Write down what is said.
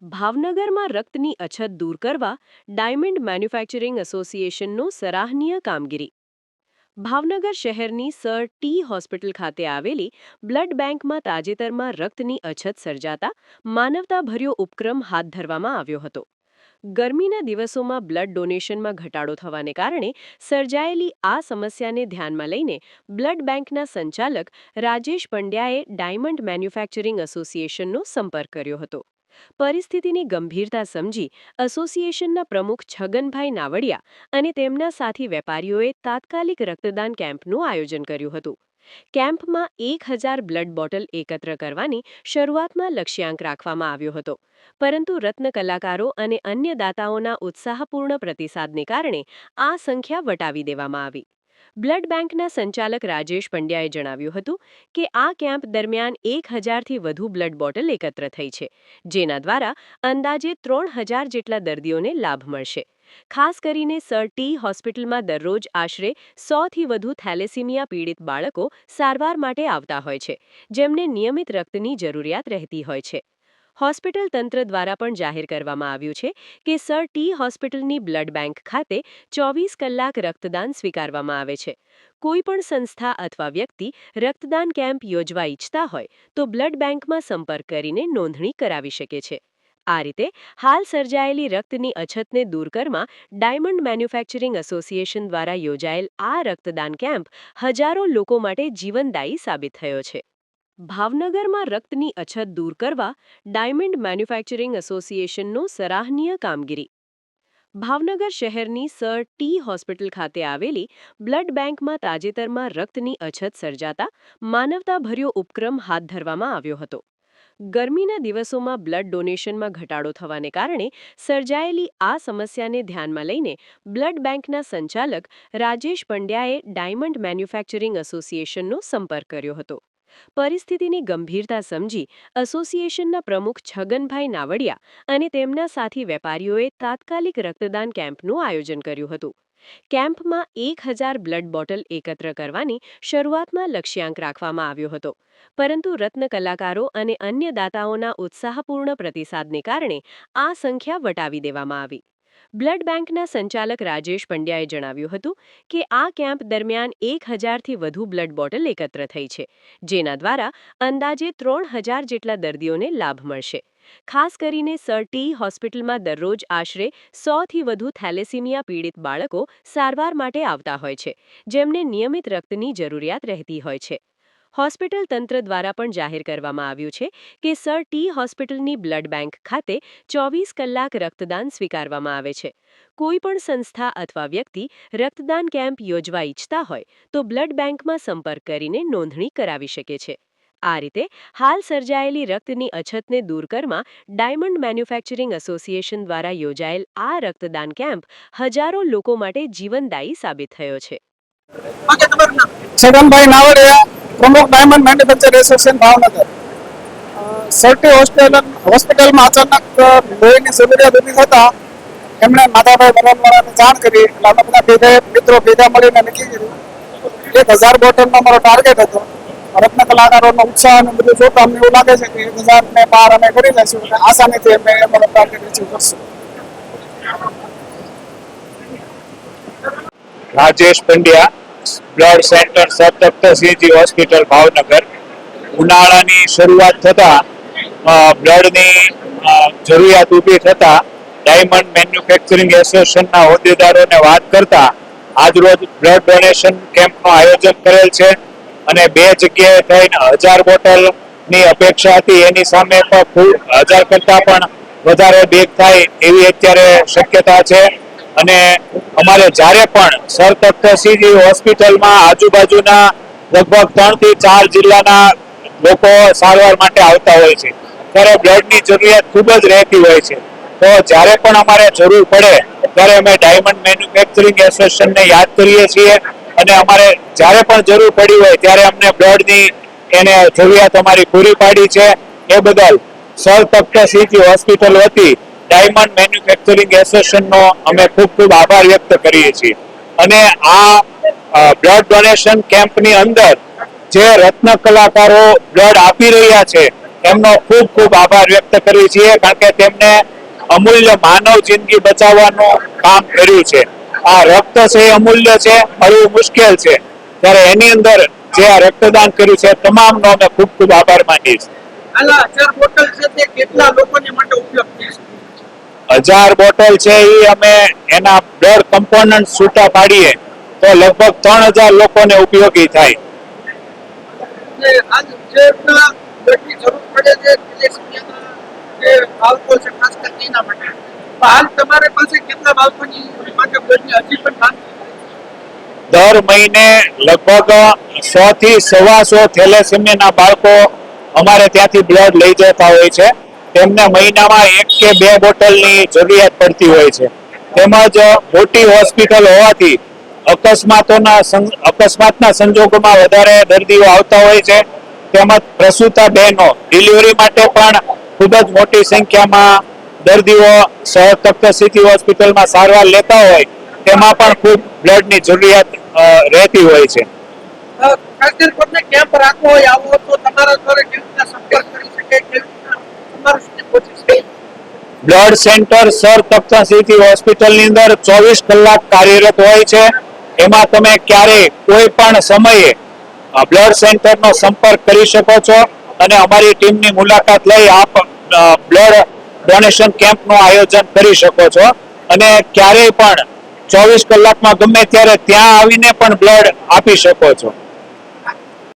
ભાવનગરમાં રક્તની અછત દૂર કરવા ડાયમંડ મેન્યુફેક્ચરિંગ એસોસિએશનનો સરાહનીય કામગીરી. ભાવનગર શહેરની સર ટી હોસ્પિટલ ખાતે આવેલી બ્લડ બેંકમાં તાજેતરમાં રક્તની અછત સર્જાતા માનવતાભર્યો ઉપક્રમ હાથ ધરવામાં આવ્યો હતો. ગરમીના દિવસોમાં બ્લડ ડોનેશનમાં ઘટાડો થવાને કારણે સર્જાયેલી આ સમસ્યાને ધ્યાનમાં લઈને બ્લડ બેંકના સંચાલક રાજેશ પંડ્યાએ ડાયમંડ મેન્યુફેક્ચરિંગ એસોસિએશનનો સંપર્ક કર્યો હતો. પરિસ્થિતિની ગંભીરતા સમજી એસોસિએશનના પ્રમુખ છગનભાઈ નાવડિયા અને તેમના સાથી વેપારીઓએ તાત્કાલિક રક્તદાન કેમ્પનું આયોજન કર્યું હતું. કેમ્પમાં 1000 બ્લડ બોટલ એકત્ર કરવાની શરૂઆતમાં લક્ષ્યાંક રાખવામાં આવ્યો હતો, પરંતુ રત્ન કલાકારો અને અન્ય દાતાઓના ઉત્સાહપૂર્ણ પ્રતિસાદને કારણે આ સંખ્યા વટાવી દેવામાં આવી. બ્લડ બેંકના સંચાલક રાજેશ પંડ્યાએ જણાવ્યું હતું કે આ કેમ્પ દરમિયાન 1000થી વધુ બ્લડ બોટલ એકત્ર થઈ છે, જેના દ્વારા અંદાજે 3000 જેટલા દર્દીઓને લાભ મળશે. ખાસ કરીને સર ટી હોસ્પિટલમાં દરરોજ આશરે 100થી વધુ થેલેસીમિયા પીડિત બાળકો સારવાર માટે આવતા હોય છે, જેમને નિયમિત રક્તની જરૂરિયાત રહેતી હોય છે. હોસ્પિટલ તંત્ર દ્વારા પણ જાહેર કરવામાં આવ્યું છે કે સર ટી હોસ્પિટલની બ્લડ બેંક ખાતે 24 કલાક રક્તદાન સ્વીકારવામાં આવે છે. કોઈ પણ સંસ્થા અથવા વ્યક્તિ રક્તદાન કેમ્પ યોજવા ઈચ્છતા હોય તો બ્લડ બેંકમાં સંપર્ક કરીને નોંધણી કરાવી શકે છે. આ રીતે હાલ સર્જાયેલી રક્તની અછતને દૂર કરવા ડાયમંડ મેન્યુફેક્ચરિંગ એસોસિએશન દ્વારા યોજાયેલ આ રક્તદાન કેમ્પ હજારો લોકો માટે જીવનદાયી સાબિત થયો છે. ભાવનગરમાં રક્તની અછત દૂર કરવા ડાયમંડ મેન્યુફેક્ચરિંગ એસોસિએશનનો સરાહનીય કામગીરી. ભાવનગર શહેરની સર ટી હોસ્પિટલ ખાતે આવેલી બ્લડ બેંકમાં તાજેતરમાં રક્તની અછત સર્જાતા માનવતાભર્યો ઉપક્રમ હાથ ધરવામાં આવ્યો હતો. ગરમીના દિવસોમાં બ્લડ ડોનેશનમાં ઘટાડો થવાને કારણે સર્જાયેલી આ સમસ્યાને ધ્યાનમાં લઈને બ્લડ બેંકના સંચાલક રાજેશ પંડ્યાએ ડાયમંડ મેન્યુફેક્ચરિંગ એસોસિએશનનો સંપર્ક કર્યો હતો. પરિસ્થિતિની ગંભીરતા સમજી એસોસિએશનના પ્રમુખ છગનભાઈ નાવડિયા અને તેમના સાથી વેપારીઓએ તાત્કાલિક રક્તદાન કેમ્પનું આયોજન કર્યું હતું. કેમ્પમાં 1000 બ્લડ બોટલ એકત્ર કરવાની શરૂઆતમાં લક્ષ્યાંક રાખવામાં આવ્યો હતો, પરંતુ રત્ન કલાકારો અને અન્ય દાતાઓના ઉત્સાહપૂર્ણ પ્રતિસાદને કારણે આ સંખ્યા વટાવી દેવામાં આવી. બ્લડ બેંકના સંચાલક રાજેશ પંડ્યાએ જણાવ્યું હતું કે આ કેમ્પ દરમિયાન 1000થી વધુ બ્લડ બોટલ એકત્ર થઈ છે, જેના દ્વારા અંદાજે 3000 જેટલા દર્દીઓને લાભ મળશે. ખાસ કરીને સર ટી હોસ્પિટલમાં દરરોજ આશરે 100થી વધુ થેલેસીમિયા પીડિત બાળકો સારવાર માટે આવતા હોય છે, જેમને નિયમિત રક્તની જરૂરિયાત રહેતી હોય છે. હોસ્પિટલ તંત્ર દ્વારા પણ જાહેર કરવામાં આવ્યું છે કે સર ટી હોસ્પિટલની બ્લડ બેંક ખાતે 24 કલાક રક્તદાન સ્વીકારવામાં આવે છે. કોઈ પણ સંસ્થા અથવા વ્યક્તિ રક્તદાન કેમ્પ યોજવા ઈચ્છતા હોય તો બ્લડ બેંકમાં સંપર્ક કરીને નોંધણી કરાવી શકે છે. આ રીતે હાલ સર્જાયેલી રક્તની અછતને દૂર કરવા ડાયમંડ મેન્યુફેક્ચરિંગ એસોસિએશન દ્વારા યોજાયેલ આ રક્તદાન કેમ્પ હજારો લોકો માટે જીવનદાયી સાબિત થયો છે. છગનભાઈ નાવડિયા, પ્રમુખ diamond manufacture association Bhavnagar. Sir T હોસ્પિટલમાં અચાનક લોહીની જરૂરિયાત ઊભી થતા એમણે માધાભાઈ વરણવાળાને જાણ કરી. એટલે અમે બધા મિત્રો ભેગા મળીને નક્કી કર્યું 1000 બોટલનો અમારો ટાર્ગેટ હતો. રત્ન કલાકારોનો ઉત્સાહ અને બધું જોતા અમને એવું લાગે છે કે 1000 ને પાર અમે કરી લઈશું અને આસાનીથી અમે અમારો ટાર્ગેટ અચીવ કરશું. Rajesh Pandya, blood centre sir Takhtsinhji hospital Bhavnagar. ઉનાળાની શરૂઆત થતા બ્લડની જરૂરિયાત ઊભી થતા ડાયમંડ મેન્યુફેક્ચરિંગ એસોસિએશનના હોદ્દેદારોને વાત કરતા આજરોજ બ્લડ ડોનેશન કેમ્પનું આયોજન કરેલ છે અને 2 જગ્યાએ થઈને 1000 બોટલની અપેક્ષા હતી. એની સામે પણ 1000 કરતાં પણ વધારે બેગ થાય એવી અત્યારે શક્યતા છે. અને અમારે જ્યારે પણ સર તખ્તસિંહજી હોસ્પિટલમાં આજુબાજુના લગભગ 3 થી 4 જિલ્લાના લોકો સારવાર માટે આવતા હોય છે, ત્યારે બ્લડની જરૂરિયાત ખૂબ જ રહેતી હોય છે. તો જ્યારે પણ અમારે જરૂર પડે ત્યારે અમે ડાયમંડ મેન્યુફેક્ચરિંગ એસોસિએશનને યાદ કરીએ છીએ અને અમારે જ્યારે પણ જરૂર પડી હોય ત્યારે અમને બ્લડની એને જરૂરિયાત અમારી પૂરી પાડી છે. એ બદલ સર તખ્તસિંહજી હોસ્પિટલ વતી ડાયમંડ મેન્યુફેક્ચરિંગ એસોસિએશનનો અમે ખૂબ ખૂબ આભાર વ્યક્ત કરીએ છીએ. અને આ બ્લડ ડોનેશન કેમ્પની અંદર જે રત્ન કલાકારો બ્લડ આપી રહ્યા છે એમનો ખૂબ ખૂબ આભાર વ્યક્ત કરીએ છીએ, કારણ કે તેમને અમૂલ્ય માનવ જિંદગી બચાવવાનું કામ કર્યું છે. આ રક્ત છે એ અમૂલ્ય છે, મળવું મુશ્કેલ છે, ત્યારે એની અંદર જે આ રક્તદાન કર્યું છે તમામનો અમે ખૂબ ખૂબ આભાર માનીએ છીએ. આલા 1000 બોટલ છે તે કેટલા લોકોને માટે ઉપયોગી છે? 1000 બોટલ છે એ અમે એના બ્લડ કમ્પોનન્ટ છૂટા પાડીએ તો લગભગ 3000 લોકોને ઉપયોગી થાય. અને આજ જેટલા બ્લડની જરૂર પડે છે થેલેસેમિયાના જે બાળકો છે ખાસ કરીને એના માટે, તો હાલ તમારી પાસે કેટલા બાળકોની માટે બ્લડની હજી પણ માંગ છે? દર મહિને લગભગ 100 થી 125 થેલેસેમિયાના બાળકો અમારે ત્યાંથી બ્લડ લઈ જતા હોય છે. તેમને મહિનામાં 1 કે 2 બોટલની જરૂરિયાત પડતી હોય છે. તેમજ મોટી હોસ્પિટલ હોવાથી અકસ્માતના સંજોગોમાં વધારે દર્દીઓ આવતા હોય છે. તેમજ પ્રસૂતા બહેનો ડિલિવરી માટે પણ ખૂબ જ મોટી સંખ્યામાં દર્દીઓ સતત સિટી હોસ્પિટલમાં સારવાર લેતા હોય, તેમાં પણ ખૂબ બ્લડની જરૂરિયાત રહેતી હોય છે. ખાસ કરીને કોઈને કેમ્પ રાખવો હોય આવો તો તમારા દ્વારા કેવી રીતના સંપર્ક કરી શકે, કેવી રીતના તમારું સુધી પહોંચી શકે? Blood centre sir Takht city હોસ્પિટલની અંદર 24 કલાક કાર્યરત હોય છે. એમાં તમે ક્યારેય કોઈ પણ સમયે બ્લડ સેન્ટરનો સંપર્ક કરી શકો છો અને અમારી ટીમની મુલાકાત લઈ આપ બ્લડ ડોનેશન કેમ્પનું આયોજન કરી શકો છો અને ક્યારેય પણ 24 કલાકમાં ગમે ત્યારે ત્યાં આવીને પણ બ્લડ આપી શકો છો.